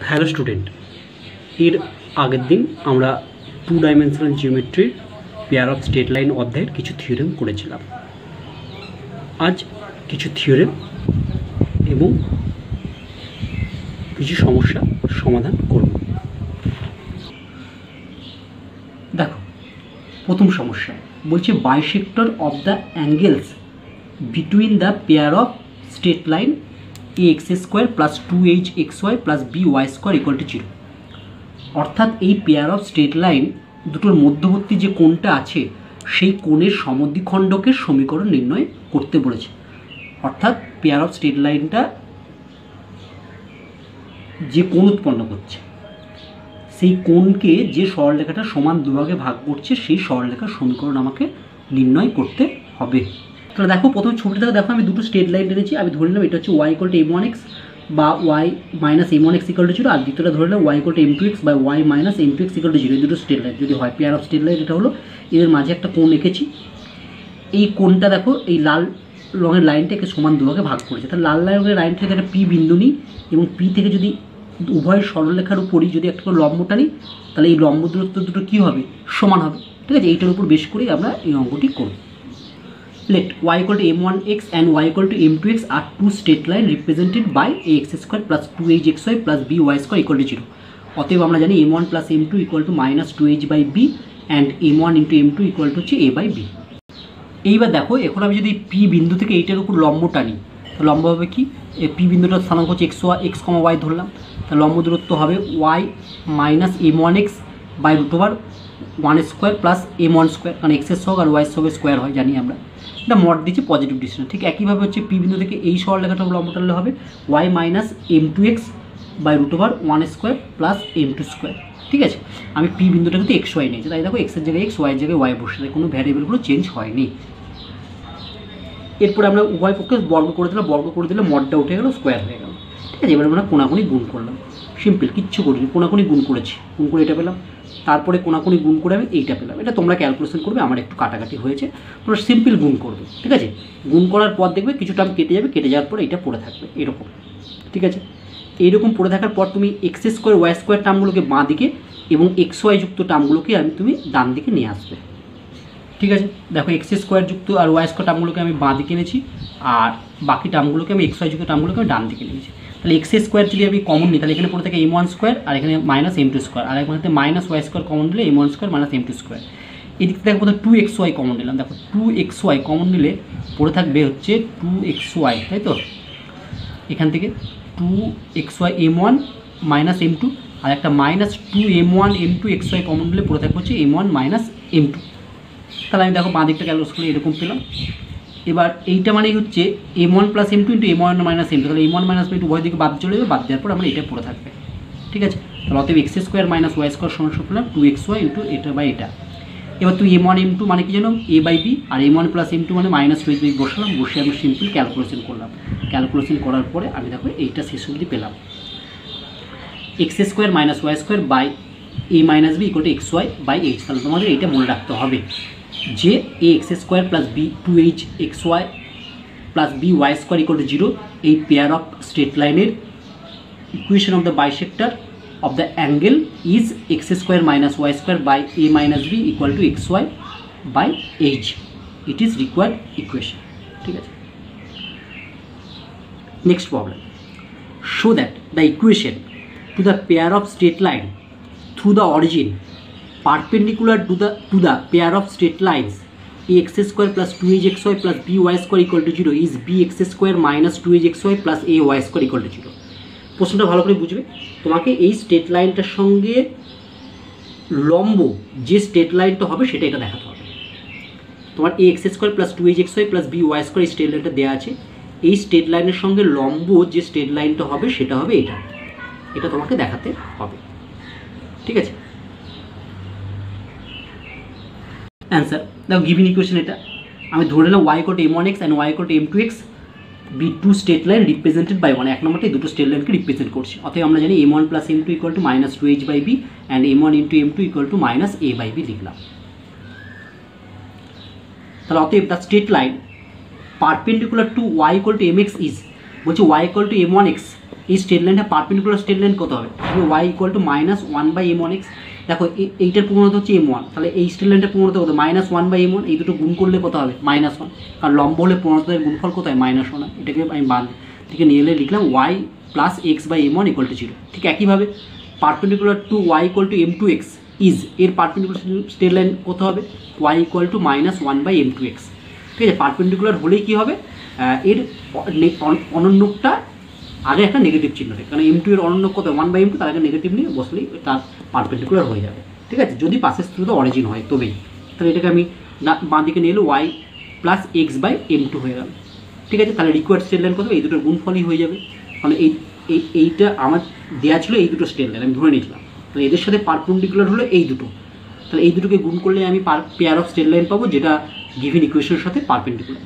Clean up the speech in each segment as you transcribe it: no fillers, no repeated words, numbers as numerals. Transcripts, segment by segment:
Hello student, এর আগের দিন আমরা 2 ডাইমেনশনাল জিওমেট্রির পেয়ার অফ স্ট্রেট লাইন অধ্যায়ের কিছু থিওরেম করেছিলাম। আজ কিছু থিওরেম এবং কিছু সমস্যা সমাধান করব। দেখো, প্রথম সমস্যা বলছে bisector of the angles between the pair of straight line ax² plus 2hxy plus by² equal to 0। অর্থাৎ এই পেয়ার অফ স্ট্রেট লাইন দুটোর মধ্যবর্তী যে কোণটা আছে সেই কোণের সমদ্বিখণ্ডকের সমীকরণ নির্ণয় করতে বলেছে। অর্থাৎ পেয়ার অফ স্ট্রেট লাইনটা যে কোণ উৎপন্ন করছে সেই কোণকে যে সরলরেখাটা সমান দুভাগে ভাগ করছে সেই সরলরেখার সমীকরণ আমাকে নির্ণয় করতে হবে। তাহলে দেখো, প্রথম ছবিটা দেখো, আমি দুটো স্ট্রেট লাইন এনেছি। আমি ধরে নিলাম এটা হচ্ছে y ইকুয়াল টু m1x বা y minus m1x equal to 0, আর দ্বিতীয়টা ধরে নিলাম y ইকুয়াল টু m2x বা y minus m2x equal to 0। এই দুটো স্ট্রেট লাইন যদি হয় পেয়ার অফ স্ট্রেট লাইন, এটা হলো এদের মাঝে একটা কোণ এঁকেছি। এই কোণটা দেখো, এই লাল রঙের লাইনটাকে সমান দুভাগে ভাগ করেছে। তাহলে লাল রঙের লাইন থেকে একটা পি বিন্দু নিই এবং পি থেকে যদি উভয় সরলরেখার উপরই যদি একটা লম্ব টানি তাহলে এই লম্ব দূরত্ব দুটো কী হবে? সমান হবে। ঠিক আছে, এইটার উপর বেশ করেই আমরা এই অঙ্কটি করব। Let y equal to m1x and y equal to m2x are two straight line represented by ax² plus 2hxy plus by² equal to 0. অতএব আমরা জানি m1 plus m2 equal to minus 2h by b and m1 into m2 equal to হচ্ছে a by b। এইবার দেখো, এখন আমি যদি p বিন্দু থেকে এইটার উপর লম্ব টানি, তো লম্ব হবে কি? p বিন্দুটার স্থানাঙ্ক হচ্ছে x, y ধরলাম, তাহলে লম্ব দূরত্ব হবে y minus m1x by √1² plus m1², কারণ এক্সের সহগ আর ওয়াইয়ের সহগের স্কোয়ার হয় জানি আমরা। এটা মড দিচ্ছে পজিটিভ ডিস্টেন্স। ঠিক একইভাবে হচ্ছে পি বিন্দু থেকে এই সরলরেখাটা লম্ব টানলে হবে y minus m2x by √1² plus m2²। ঠিক আছে, আমি পি বিন্দুটা কিন্তু xy নিয়েছি, তাই দেখো এক্সের জায়গায় x, ওয়াইয়ের জায়গায় y বসে, তাই কোনো ভ্যারিয়েবলগুলো চেঞ্জ হয়নি। এরপরে আমরা উভয় পক্ষে বর্গ করে দিলে মডটা উঠে গেল, স্কোয়ার হয়ে গেল। ঠিক আছে, এবার আমরা কোনাকুনি গুণ করলাম, সিম্পল, কিচ্ছু করিনি, কোনাকুনি গুণ করেছি, গুণ করে এটা পেলাম। তারপরে কোনাকুনি গুণ করে আমি এইটা পেলাম। এটা তোমরা ক্যালকুলেশন করবে, আমার একটু কাটাকাটি হয়েছে, তোমরা সিম্পল গুণ করবে। ঠিক আছে, গুণ করার পর দেখবে কিছু টার্ম কেটে যাবে, কেটে যাওয়ার পর এটা পড়ে থাকবে এরকম। ঠিক আছে, এইরকম পড়ে থাকার পর তুমি x² y² টার্মগুলোকে বাঁ দিকে এবং xy যুক্ত টার্মগুলোকে তুমি ডান দিকে নিয়ে আসবে। ঠিক আছে, দেখো x² যুক্ত আর y² টার্মগুলোকে আমি বাঁ দিকে এনেছি, আর বাকি টার্মগুলোকে আমি xy যুক্ত টার্মগুলোকে আমি ডান দিকে নিয়েছি। তাহলে x² যদি আমি কমন নিই তাহলে এখানে পড়ে থাকে m1² আর এখানে মাইনাস m2², আর এখানে মাইনাস y² কমন নিলে m1² মাইনাস m2²। এদিক থেকে দেখো 2xy কমন নিলাম, দেখো 2xy কমন নিলে পড়ে থাকবে হচ্ছে 2xy, তাই তো? এখান থেকে 2xy m1 মাইনাস m2 আর একটা minus 2m1 m2 xy common নিলে পড়ে থাকবে হচ্ছে m1 মাইনাস m2। তাহলে আমি দেখো বাঁ দিকটা ক্যালকুলেট করে এরকম পেলাম। এবার এইটা মানে হচ্ছে m1 plus m2 into m1 minus m2, তাহলে m1 মাইনাস m2 উভয় দিকে বাদ চলে যাবে, বাদ দেওয়ার পর আমরা এটা পড়ে থাকবে। ঠিক আছে, তাহলে অতএব x² মাইনাস y² সমান পেলাম 2xy ইন্টু এটা বাই এটা। এবার তুই m1 m2 মানে কি জানো? a বাই b, আর m1 প্লাস m2 মানে মাইনাস 2h বাই বসালাম, বসে আমি সিম্পল ক্যালকুলেশন করলাম। ক্যালকুলেশন করার পরে আমি দেখো এইটা শেষ অবধি পেলাম x² minus y² by a minus b equal to xy by h। তাহলে তোমাদের এইটা মনে রাখতে হবে যে ax² plus b 2hxy plus by² equal to 0 এই পেয়ার অফ স্ট্রেট লাইনের equation of the bisector of the angle is x² minus y² by a minus b equal to xy by h। It is required equation. ঠিক আছে, next problem, show that the equation to the pair of straight line through the origin perpendicular to the pair of straight lines ax² plus 2hxy plus by² equal to 0 is bx² minus 2hxy plus ay² equal to 0। প্রশ্নটা ভালো করে বুঝবে, তোমাকে এই straight লাইনটার সঙ্গে লম্ব যে straight লাইনটা হবে সেটা এটা দেখাতে হবে। তোমার ax² plus 2hxy plus by² এই স্ট্রেট লাইনটা দেওয়া আছে, এই স্ট্রেট লাইনের সঙ্গে লম্ব যে স্ট্রেট লাইনটা হবে সেটা হবে এটা, এটা তোমাকে দেখাতে হবে। ঠিক আছে, অ্যান্সার দেখো, গিভিন ইকুয়েশন এটা আমি ধরে নিলাম y equal to m1x and y equal to m2x be two straight line represented by 1। এক নম্বরটাই দুটো স্ট্রেট লাইনকে রিপ্রেজেন্ট করছে। অতএব আমরা জানি m1 plus m2 equal to minus 2h by b and m1 into m2 equal to minus a by b লিখলাম। তাহলে অতএব the straight line perpendicular to y equal to mx is, বলছি Y equal to M one X, এই straight লাইনটা perpendicular straight line কত হবে? Y equal to minus one by M one X. দেখো এইটার প্রবণতা হচ্ছে এম ওয়ান, তাহলে এই স্ট্রেট লাইনটার প্রবণতা কত? Minus one by M one. এই দুটো গুণ করলে কত হবে? Minus one. কারণ লম্ব হলে প্রবণতার গুণফল কত হয়? Minus one. এটাকে আমি বাদ থেকে নিয়ে এলে লিখলাম Y plus X by M one equal to zero. ঠিক একইভাবে perpendicular to Y equal to M two X is, এর পারপেন্ডিকুলার স্ট্রেট লাইন কত হবে? Y equal to minus one by M two X. ঠিক আছে, পারপেন্ডিকুলার হলেই কী হবে? এর অনন্যকটা আগে একটা নেগেটিভ চিহ্ন থাকে, কারণ এম টু এর অনন্য কত? ওয়ান বাই এম টু, তার আগে নেগেটিভ নিয়ে বসলেই তার পারপেন্ডিকুলার হয়ে যাবে। ঠিক আছে, যদি পাসেস থ্রু দ্য অরিজিন হয় তবেই। তাহলে এটাকে আমি বাঁ দিকে নিয়ে এলো Y plus X by M two হয়ে গেল। ঠিক আছে, তাহলে রিকোয়ার্ড স্ট্রেট লাইন কত? এই দুটোর গুণফলই হয়ে যাবে, কারণ এইটা আমার দেওয়া ছিল এই দুটো স্ট্রেট লাইন, আমি ধরে নিয়েছিলাম। তাহলে এদের সাথে পারপেন্ডিকুলার হলো এই দুটো, তাহলে এই দুটোকে গুণ করলে আমি পেয়ার অফ স্ট্রেট লাইন পাবো, যেটা গিভেন ইকুয়েশনের সাথে পারপেন্ডিকুলার।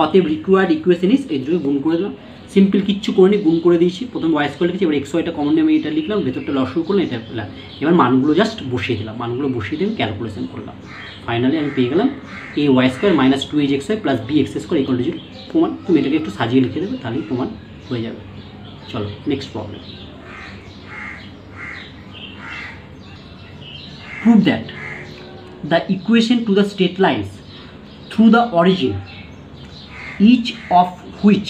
অতএব রিকোয়ার্ড ইকুয়েশন ইজ, এই দুটোকে গুণ করে দিলাম। সিম্পল কিচ্ছু করে নিই, গুণ করে দিয়েছি। প্রথমে ওয়াই স্কোয়ার লিখেছি, এবার এক্স ওয়াইটা কমন নিয়ে আমি এটা লিখলাম, ভেতরটা লসও করলাম, এটা পেলাম। এবার মানগুলো জাস্ট বসিয়ে দিলাম, মানগুলো বসিয়ে দিয়ে আমি ক্যালকুলেশন করলাম। ফাইনালি আমি পেয়ে গেলাম A Y square minus two H X Y plus B X square equal to zero. প্রমাণ তুমি এটাকে একটু সাজিয়ে লিখে দেবে, তাহলেই প্রমাণ হয়ে যাবে। চলো next problem. Prove that the equation to the straight lines through the origin, each of which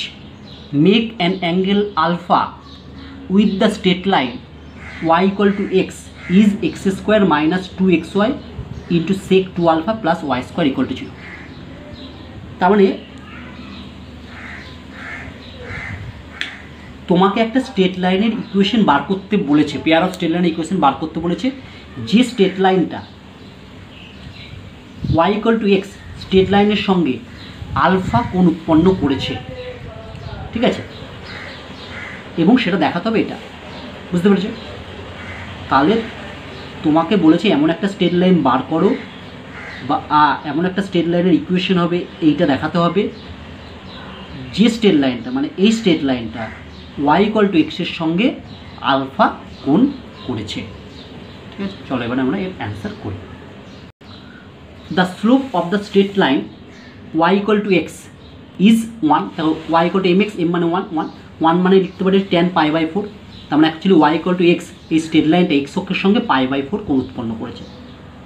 make an angle alpha with the straight line y equal to x is x square minus 2xy into sec 2 alpha plus y square equal to 0. তার মানে তোমাকে একটা straight লাইনের equation বার করতে বলেছে, pair of straight লাইনের equation বার করতে বলেছে, যে স্ট্রেট লাইনটা y equal to x straight লাইনের সঙ্গে আলফা কোণ উৎপন্ন করেছে। ঠিক আছে, এবং সেটা দেখাতে হবে, এটা বুঝতে পেরেছো? তাহলে তোমাকে বলেছে এমন একটা স্ট্রেট লাইন বার করো, বা এমন একটা স্ট্রেট লাইনের ইকুয়েশন হবে, এইটা দেখাতে হবে যে স্ট্রেট লাইনটা, মানে এই স্ট্রেট লাইনটা y ইকুয়াল টু এক্সের সঙ্গে আলফা কোণ করেছে। ঠিক আছে, চলো এবার আমরা এর অ্যান্সার করি। The slope of the straight line y equal to X is 1, দেখো y equal to M X, M মানে 1, 1 মানে লিখতে পারি 10 পাই বাই 4। তার মানে actually y equal to x, এই স্ট্রেট লাইনটা এক্স অক্ষের সঙ্গে পাই বাই 4 কোণ উৎপন্ন করেছে।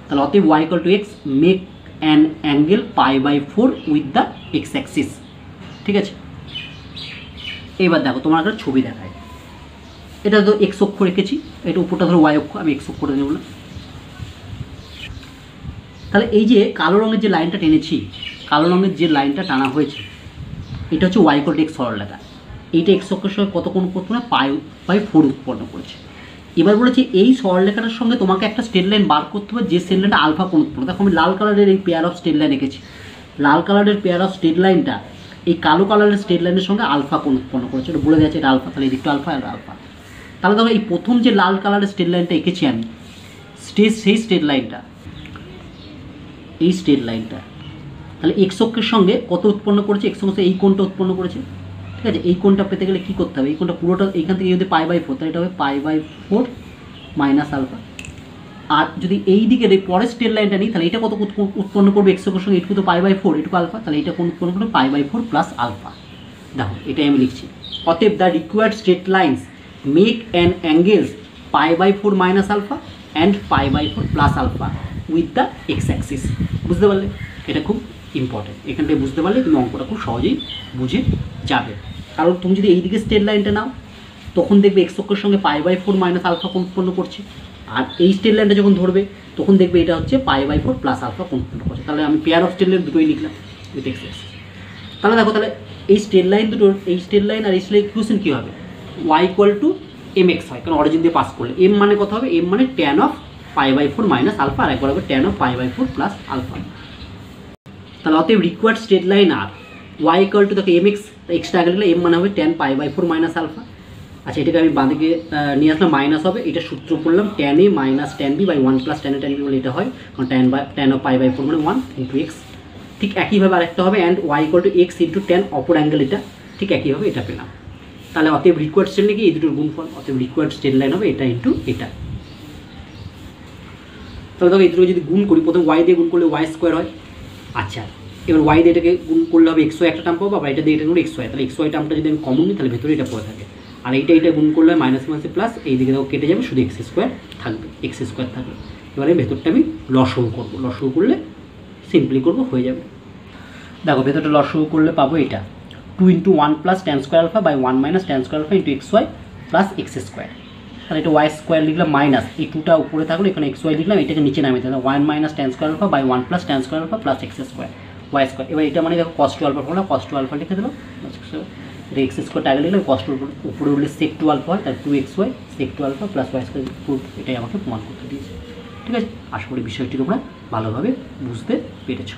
তাহলে অতএব y equal to x make an angle pi by 4 with the x axis. ঠিক আছে, এবার দেখো তোমার একটা ছবি দেখায়, এটা তো এক্স অক্ষ রেখেছি, এটা উপরটা ধরো ওয়াই অক্ষ, আমি এক্স অক্ষ করে নেব না। তাহলে এই যে কালো রঙের যে লাইনটা টেনেছি, কালো রঙের যে লাইনটা টানা হয়েছে, এটা হচ্ছে ওয়াই ইকুয়াল টু এক্স সরলরেখা। এইটা এক্স অক্ষের সঙ্গে কত কোণ করতো না? পাই বাই 4 উৎপন্ন করেছে। এবার বলেছি এই সরলরেখাটার সঙ্গে তোমাকে একটা স্ট্রেট লাইন বার করতে হবে, যে স্ট্রেট লাইনটা আলফা কোণ উৎপন্ন। দেখো আমি লাল কালারের এই পেয়ার অফ স্ট্রেট লাইন এঁকেছি, লাল কালারের পেয়ার অফ স্ট্রেট লাইনটা এই কালো কালারের স্ট্রেট লাইনের সঙ্গে আলফা কোণ উৎপন্ন করেছে, এটা বলে যাচ্ছে এটা আলফা, তাহলে এদিকটা আলফা আর আলফা। তাহলে দেখো এই প্রথম যে লাল কালারের স্ট্রেট লাইনটা এঁকেছি আমি, সেই স্ট্রেট লাইনটা, এই স্ট্রেট লাইনটা তাহলে এক্স অক্ষের সঙ্গে কত উৎপন্ন করেছে? এক্স অক্ষের এই কোণটা উৎপন্ন করেছে। ঠিক আছে, এই কোণটা পেতে গেলে কী করতে হবে? এই কোণটা পুরোটা এইখান থেকে যদি পাই বাই 4, তাহলে এটা হবে পাই বাই 4 মাইনাস আলফা। আর যদি এই দিকের এই পরের স্ট্রেট লাইনটা নিই, তাহলে এটা কত উৎপন্ন করবে? এক্স অক্ষের সঙ্গে এটুকু তো পাই বাই 4, এটুকু আলফা, তাহলে এটা কোণ উৎপন্ন করবে? Pi by 4 plus alpha. দেখো এটাই আমি লিখছি। অতএব the required straight lines make an angles pi by 4 minus alpha and pi by 4 plus alpha with the x axis. বুঝতে পারলে? এটা খুব ইম্পর্টেন্ট, এখানটায় বুঝতে পারলে তুমি অঙ্কটা খুব সহজেই বুঝে যাবে। কারণ তুমি যদি এই দিকে স্ট্রেট লাইনটা নাও, তখন দেখবে এক্স অক্ষের সঙ্গে পাই বাই 4 মাইনাস আলফা কোণ উৎপন্ন করছে, আর এই স্ট্রেট লাইনটা যখন ধরবে তখন দেখবে এটা হচ্ছে পাই বাই 4 প্লাস আলফা কোণ উৎপন্ন করছে। তাহলে আমি পেয়ার অফ স্ট্রেট লাইন দুটোই লিখলাম উইথ এক্স অ্যাক্সিস। তাহলে দেখো, তাহলে এই স্ট্রেট লাইন দুটোর, এই স্ট্রেট লাইন আর এই স্ট্রেট লাইন ইকুয়েশন কী হবে? y equal to M x হয়, কারণ অরিজিন দিয়ে পাস করলে এম মানে কত হবে? এম মানে tan of pi by 4 minus alpha, আর একবার হবে tan of pi by 4 plus alpha. তাহলে অতএব রিকোয়ার্ড স্ট্রেট লাইন আর y ইকুয়াল টু দেখো এম এক্স, এক্সট্রা আগে লিখলে এম মানে হবে tan pi by 4 minus alpha. আচ্ছা, এটাকে আমি বাঁদিকে নিয়ে আসলাম, মাইনাস হবে, এটা সূত্র করলাম tan a minus tan b by 1 plus tan a tan b বলে এটা হয়, কারণ ট্যান অফ পাই বাই 4 মানে 1 ইন্টু এক্স। ঠিক একইভাবে আরেকটা হবে and y equal to x into tan অপর অ্যাঙ্গেল, এটা ঠিক একইভাবে এটা পেলাম। তাহলে অতএব রিকোয়ার্ড স্ট্রেট লাইন কি? এই দুটোর গুণফল, অতএব রিকোয়ার্ড স্ট্রেট লাইন হবে এটা ইন্টু এটা। তাহলে দেখো এই দুটো যদি গুণ করি, প্রথমে y দিয়ে গুণ করলে y স্কোয়ার হয়। আচ্ছা, এবার ওয়াই দিয়ে এটাকে গুণ করলে হবে এক্স ওয়াই একটা টার্ম পাবো, আবার এটা দিয়ে এটা গুণ এক্স ওয়াই, তাহলে এক্স ওয়াই টার্মটা যদি আমি কমন নিই তাহলে ভেতরে এটা পড়ে থাকে, আর এটা গুণ করলে মাইনাস মাইনাসে প্লাস, এই দিকে দেখো কেটে যাবে, শুধু এক্স স্কোয়ার থাকবে, এক্স স্কোয়ার থাকবে। এবারে ভেতরটা আমি লসগু করবো, লসগু করলে সিম্পলি করবো, হয়ে যাবে। দেখো ভেতরটা লসগু করলে পাবো এটা 2 × 1 + tan square alpha by 1 - tan square alpha into x Y plus x square. তাহলে এটা ওয়াই স্কোয়ার লিখলাম মাইনাস, এই 2টা উপরে থাকলো, এখানে এক্স ওয়াই লিখলাম, এটাকে নিচে নামিয়ে দিলাম 1 - tan square alpha by 1 + tan square alpha plus x square y square. এবার এটা মানে দেখো cos 2 alpha formula, cos 2 alpha লিখে দিলাম, এটা এক্স স্কোয়ারটা আগে লিখলাম, cos 2 উপরে উঠলে sec 2 আলফা হয়, তাহলে 2xy sec 2 alpha plus y square, এটাই আমাকে প্রমাণ করতে দিয়েছে। ঠিক আছে, আশা করি বিষয়টি তোমরা ভালোভাবে বুঝতে পেরেছো।